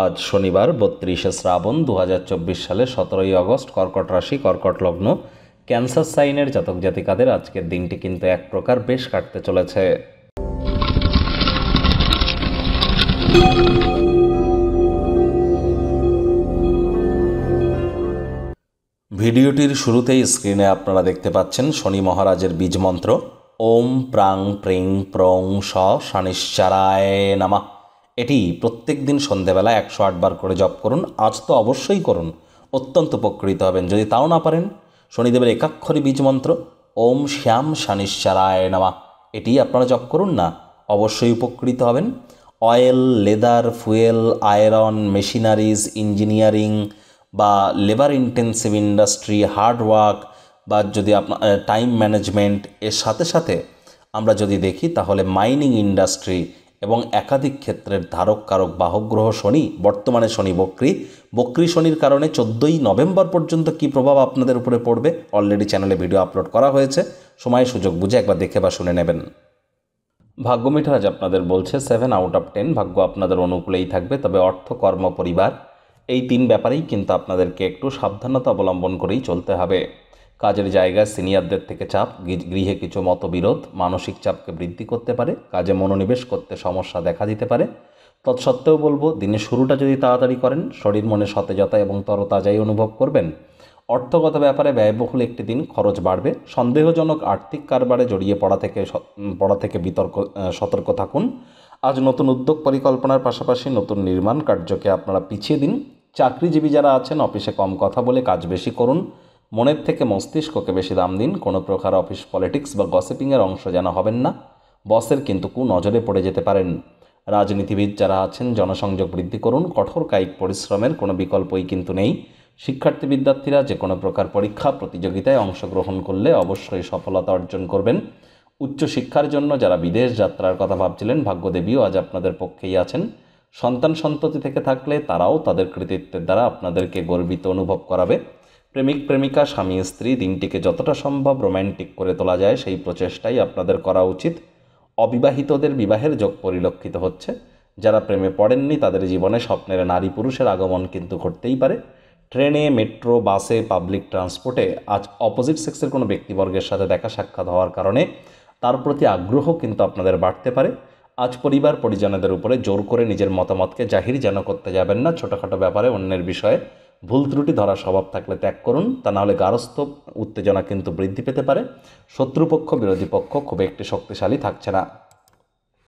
আজ শনিবার ৩২শে শ্রাবণ ২০২৪ সালে ১৭ই আগস্ট, কর্কট রাশি, কর্কট লগ্ন, ক্যান্সার সাইনের জাতক জাতিকাদের আজকের দিনটি কিন্তু এক প্রকার বেশ কাটতে চলেছে। ভিডিওটির শুরুতেই স্ক্রিনে আপনারা দেখতে পাচ্ছেন শনি মহারাজের বীজ মন্ত্র ওম প্রাং প্রিং প্রং স শনিশ্চারায় নমঃ। এটি প্রত্যেক দিন সন্ধেবেলা ১০৮ বার করে জপ করুন। আজ তো অবশ্যই করুন, অত্যন্ত উপকৃত হবেন। যদি তাও না পারেন, শনিদেবের একাক্ষরী বীজ মন্ত্র ওম শ্যাম শনিশ্চারায় নমঃ এটি আপনারা জপ করুন না, অবশ্যই উপকৃত হবেন। Oil, leather, fuel, iron, machineries, engineering বা লেবার ইন্টেন্সিভ ইন্ডাস্ট্রি, হার্ডওয়ার্ক বা যদি আপনার টাইম ম্যানেজমেন্ট, এর সাথে সাথে আমরা যদি দেখি তাহলে মাইনিং ইন্ডাস্ট্রি এবং একাধিক ক্ষেত্রের ধারক কারক বাহক গ্রহ শনি, বর্তমানে শনি বক্রী শনির কারণে 14ই নভেম্বর পর্যন্ত কী প্রভাব আপনাদের উপরে পড়বে অলরেডি চ্যানেলে ভিডিও আপলোড করা হয়েছে, সময় সুযোগ বুঝে একবার দেখে বা শুনে নেবেন। ভাগ্য মিটার আজ আপনাদের বলছে 7/10, ভাগ্য আপনাদের অনুকূলেই থাকবে। তবে অর্থ, কর্ম, পরিবার এই 3 ব্যাপারেই কিন্তু আপনাদেরকে একটু সাবধানতা অবলম্বন করেই চলতে হবে। কাজের জায়গায় সিনিয়রদের থেকে চাপ, গৃহে কিছু মতবিরোধ মানসিক চাপকে বৃদ্ধি করতে পারে, কাজে মনোনিবেশ করতে সমস্যা দেখা দিতে পারে। তৎসত্ত্বেও বলবো, দিনের শুরুটা যদি তাড়াতাড়ি করেন, শরীর মনে সতেজতা এবং তরতাজাই অনুভব করবেন। অর্থগত ব্যাপারে ব্যয়বহুল একটি দিন, খরচ বাড়বে। সন্দেহজনক আর্থিক কারবারে জড়িয়ে পড়া থেকে সতর্ক থাকুন। আজ নতুন উদ্যোগ পরিকল্পনার পাশাপাশি নতুন নির্মাণ কার্যকে আপনারা পিছিয়ে দিন। চাকরিজীবী যারা আছেন, অফিসে কম কথা বলে কাজ বেশি করুন। মনের থেকে মস্তিষ্ককে বেশি দাম দিন। কোনো প্রকার অফিস পলিটিক্স বা গসিপিংয়ের অংশ যেন হবেন না, বসের কিন্তু কুনজরে পড়ে যেতে পারেন। রাজনীতিবিদ যারা আছেন, জনসংযোগ বৃদ্ধি করুন। কঠোর কায়িক পরিশ্রমের কোনো বিকল্পই কিন্তু নেই। শিক্ষার্থী বিদ্যার্থীরা যে কোনো প্রকার পরীক্ষা প্রতিযোগিতায় অংশগ্রহণ করলে অবশ্যই সফলতা অর্জন করবেন। উচ্চশিক্ষার জন্য যারা বিদেশ যাত্রার কথা ভাবছিলেন, ভাগ্যদেবীও আজ আপনাদের পক্ষেই আছেন। সন্তান সন্ততি থেকে থাকলে তারাও তাদের কৃতিত্বের দ্বারা আপনাদেরকে গর্বিত অনুভব করাবে। প্রেমিক প্রেমিকা, স্বামী স্ত্রী দিনটিকে যতটা সম্ভব রোম্যান্টিক করে তোলা যায় সেই প্রচেষ্টাই আপনাদের করা উচিত। অবিবাহিতদের বিবাহের যোগ পরিলক্ষিত হচ্ছে। যারা প্রেমে পড়েননি তাদের জীবনে স্বপ্নের নারী পুরুষের আগমন কিন্তু ঘটতেই পারে। ট্রেনে, মেট্রো, বাসে, পাবলিক ট্রান্সপোর্টে আজ অপোজিট সেক্সের কোনো ব্যক্তিবর্গের সাথে দেখা সাক্ষাৎ হওয়ার কারণে তার প্রতি আগ্রহ কিন্তু আপনাদের বাড়তে পারে। আজ পরিবার পরিজনদের উপরে জোর করে নিজের মতামতকে জাহির যেন করতে যাবেন না। ছোটোখাটো ব্যাপারে অন্যের বিষয়ে ভুল ত্রুটি ধরার স্বভাব থাকলে ত্যাগ করুন, তা নাহলে গার্হস্থ্য উত্তেজনা কিন্তু বৃদ্ধি পেতে পারে। শত্রুপক্ষ, বিরোধী পক্ষ খুব একটি শক্তিশালী থাকছে না।